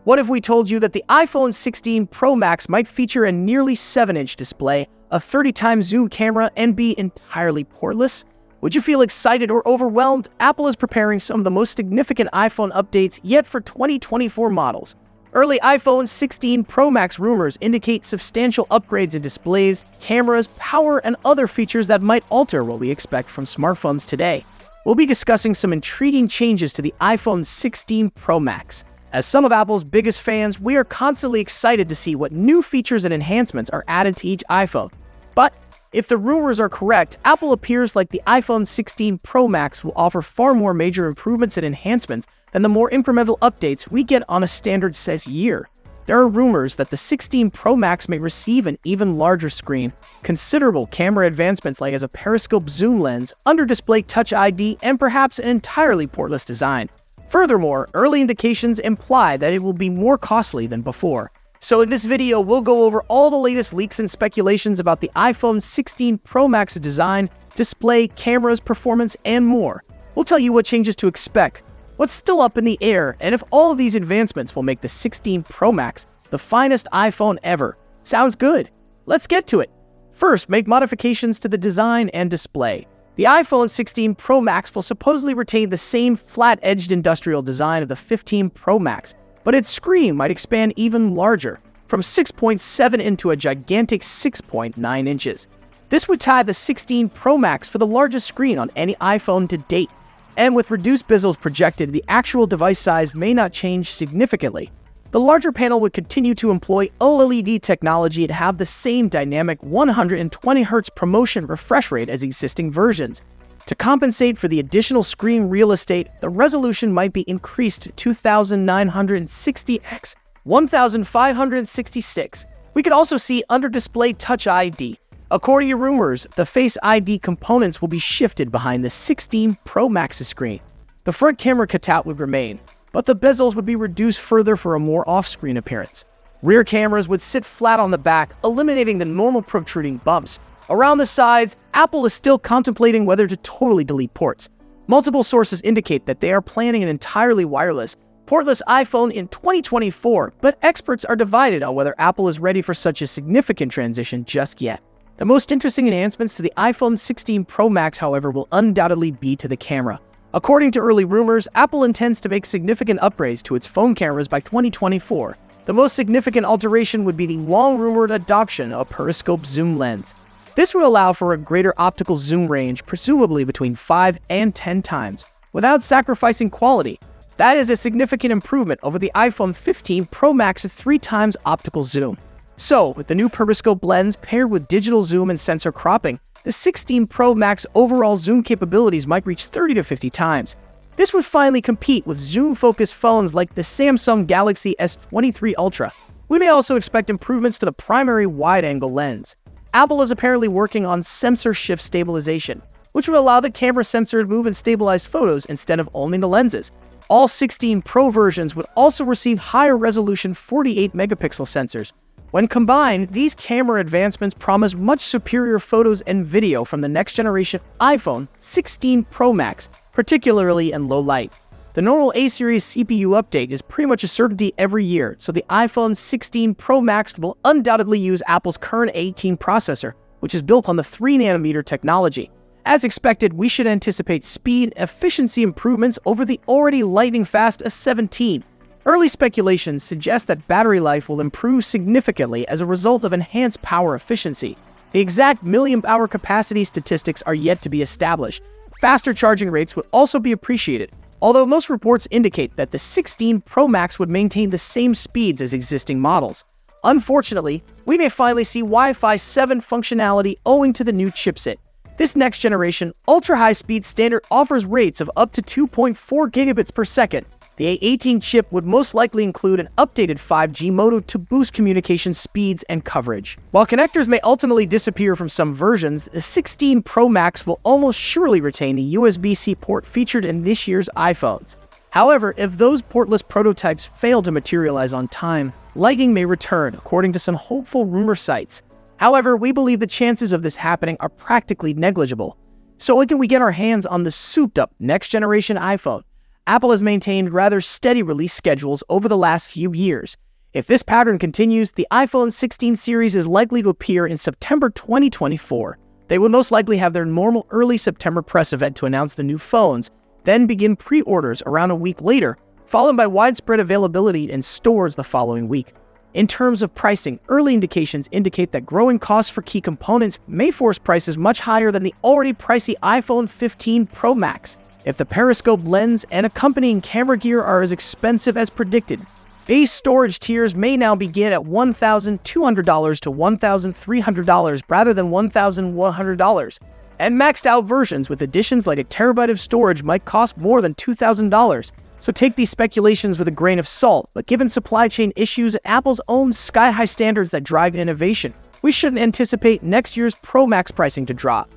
What if we told you that the iPhone 16 Pro Max might feature a nearly 7-inch display, a 30x zoom camera, and be entirely portless? Would you feel excited or overwhelmed? Apple is preparing some of the most significant iPhone updates yet for 2024 models. Early iPhone 16 Pro Max rumors indicate substantial upgrades in displays, cameras, power, and other features that might alter what we expect from smartphones today. We'll be discussing some intriguing changes to the iPhone 16 Pro Max. As some of Apple's biggest fans, we are constantly excited to see what new features and enhancements are added to each iPhone. But if the rumors are correct, Apple appears like the iPhone 16 Pro Max will offer far more major improvements and enhancements than the more incremental updates we get on a standard-size year. There are rumors that the 16 Pro Max may receive an even larger screen, considerable camera advancements like a periscope zoom lens, under-display Touch ID, and perhaps an entirely portless design. Furthermore, early indications imply that it will be more costly than before. So in this video, we'll go over all the latest leaks and speculations about the iPhone 16 Pro Max design, display, cameras, performance, and more. We'll tell you what changes to expect, what's still up in the air, and if all of these advancements will make the 16 Pro Max the finest iPhone ever. Sounds good. Let's get to it. First, make modifications to the design and display. The iPhone 16 Pro Max will supposedly retain the same flat-edged industrial design of the 15 Pro Max, but its screen might expand even larger, from 6.7 into a gigantic 6.9 inches. This would tie the 16 Pro Max for the largest screen on any iPhone to date, and with reduced bezels projected, the actual device size may not change significantly. The larger panel would continue to employ OLED technology and have the same dynamic 120Hz promotion refresh rate as existing versions. To compensate for the additional screen real estate, the resolution might be increased to 2960x 1566. We could also see under-display Touch ID. According to rumors, the Face ID components will be shifted behind the 16 Pro Max's screen. The front camera cutout would remain, but the bezels would be reduced further for a more off-screen appearance. Rear cameras would sit flat on the back, eliminating the normal protruding bumps. Around the sides, Apple is still contemplating whether to totally delete ports. Multiple sources indicate that they are planning an entirely wireless, portless iPhone in 2024, but experts are divided on whether Apple is ready for such a significant transition just yet. The most interesting enhancements to the iPhone 16 Pro Max, however, will undoubtedly be to the camera. According to early rumors, Apple intends to make significant upgrades to its phone cameras by 2024. The most significant alteration would be the long-rumored adoption of a periscope zoom lens. This would allow for a greater optical zoom range, presumably between 5 and 10 times, without sacrificing quality. That is a significant improvement over the iPhone 15 Pro Max's 3x optical zoom. So, with the new periscope lens paired with digital zoom and sensor cropping, the 16 Pro Max overall zoom capabilities might reach 30 to 50 times. This would finally compete with zoom-focused phones like the Samsung Galaxy S23 Ultra. We may also expect improvements to the primary wide-angle lens. Apple is apparently working on sensor shift stabilization, which would allow the camera sensor to move and stabilize photos instead of only the lenses. All 16 Pro versions would also receive higher resolution 48-megapixel sensors. When combined, these camera advancements promise much superior photos and video from the next-generation iPhone 16 Pro Max, particularly in low light. The normal A-series CPU update is pretty much a certainty every year, so the iPhone 16 Pro Max will undoubtedly use Apple's current A18 processor, which is built on the 3nm technology. As expected, we should anticipate speed and efficiency improvements over the already lightning-fast A17. Early speculations suggest that battery life will improve significantly as a result of enhanced power efficiency. The exact milliamp-hour capacity statistics are yet to be established. Faster charging rates would also be appreciated, although most reports indicate that the 16 Pro Max would maintain the same speeds as existing models. Unfortunately, we may finally see Wi-Fi 7 functionality owing to the new chipset. This next-generation ultra-high-speed standard offers rates of up to 2.4 gigabits per second. The A18 chip would most likely include an updated 5G modem to boost communication speeds and coverage. While connectors may ultimately disappear from some versions, the 16 Pro Max will almost surely retain the USB-C port featured in this year's iPhones. However, if those portless prototypes fail to materialize on time, Lightning may return, according to some hopeful rumor sites. However, we believe the chances of this happening are practically negligible. So when can we get our hands on the souped-up next-generation iPhone? Apple has maintained rather steady release schedules over the last few years. If this pattern continues, the iPhone 16 series is likely to appear in September 2024. They will most likely have their normal early September press event to announce the new phones, then begin pre-orders around a week later, followed by widespread availability in stores the following week. In terms of pricing, early indications indicate that growing costs for key components may force prices much higher than the already pricey iPhone 15 Pro Max. If the periscope lens and accompanying camera gear are as expensive as predicted, base storage tiers may now begin at $1,200 to $1,300 rather than $1,100. And maxed out versions with additions like a terabyte of storage might cost more than $2,000. So take these speculations with a grain of salt, but given supply chain issues and Apple's own sky-high standards that drive innovation, we shouldn't anticipate next year's Pro Max pricing to drop.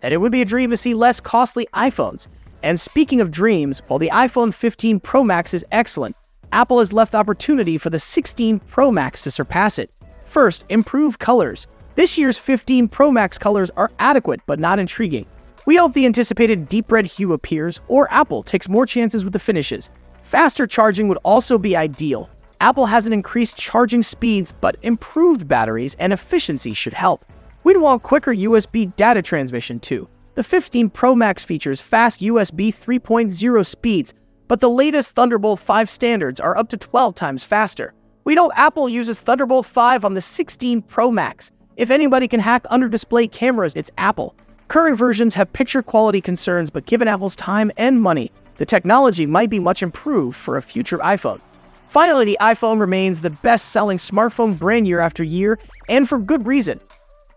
And it would be a dream to see less costly iPhones. And speaking of dreams, while the iPhone 15 Pro Max is excellent, Apple has left opportunity for the 16 Pro Max to surpass it. First, improved colors. This year's 15 Pro Max colors are adequate but not intriguing. We hope the anticipated deep red hue appears, or Apple takes more chances with the finishes. Faster charging would also be ideal. Apple hasn't increased charging speeds, but improved batteries and efficiency should help. We'd want quicker USB data transmission too. The 15 Pro Max features fast USB 3.0 speeds, but the latest Thunderbolt 5 standards are up to 12 times faster. We know Apple uses Thunderbolt 5 on the 16 Pro Max. If anybody can hack under-display cameras, it's Apple. Current versions have picture quality concerns, but given Apple's time and money, the technology might be much improved for a future iPhone. Finally, the iPhone remains the best-selling smartphone brand year after year, and for good reason.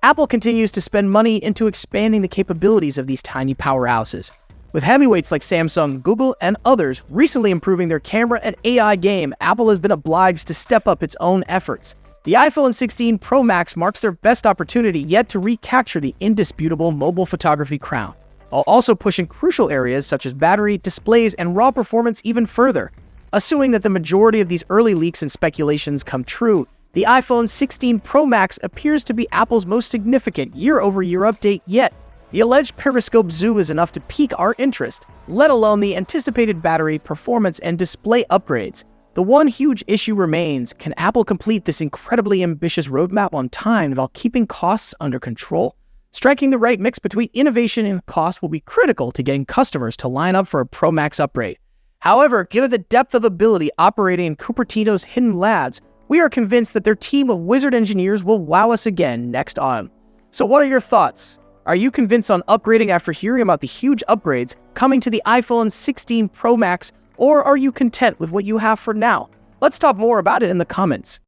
Apple continues to spend money into expanding the capabilities of these tiny powerhouses, with heavyweights like Samsung, Google, and others recently improving their camera and AI game. Apple has been obliged to step up its own efforts. The iPhone 16 Pro Max marks their best opportunity yet to recapture the indisputable mobile photography crown, while also pushing crucial areas such as battery, displays, and raw performance even further. Assuming that the majority of these early leaks and speculations come true, the iPhone 16 Pro Max appears to be Apple's most significant year-over-year update yet. The alleged Periscope Zoom is enough to pique our interest, let alone the anticipated battery, performance, and display upgrades. The one huge issue remains: can Apple complete this incredibly ambitious roadmap on time while keeping costs under control? Striking the right mix between innovation and cost will be critical to getting customers to line up for a Pro Max upgrade. However, given the depth of ability operating in Cupertino's hidden labs, we are convinced that their team of wizard engineers will wow us again next autumn. So what are your thoughts? Are you convinced on upgrading after hearing about the huge upgrades coming to the iPhone 16 Pro Max, or are you content with what you have for now? Let's talk more about it in the comments.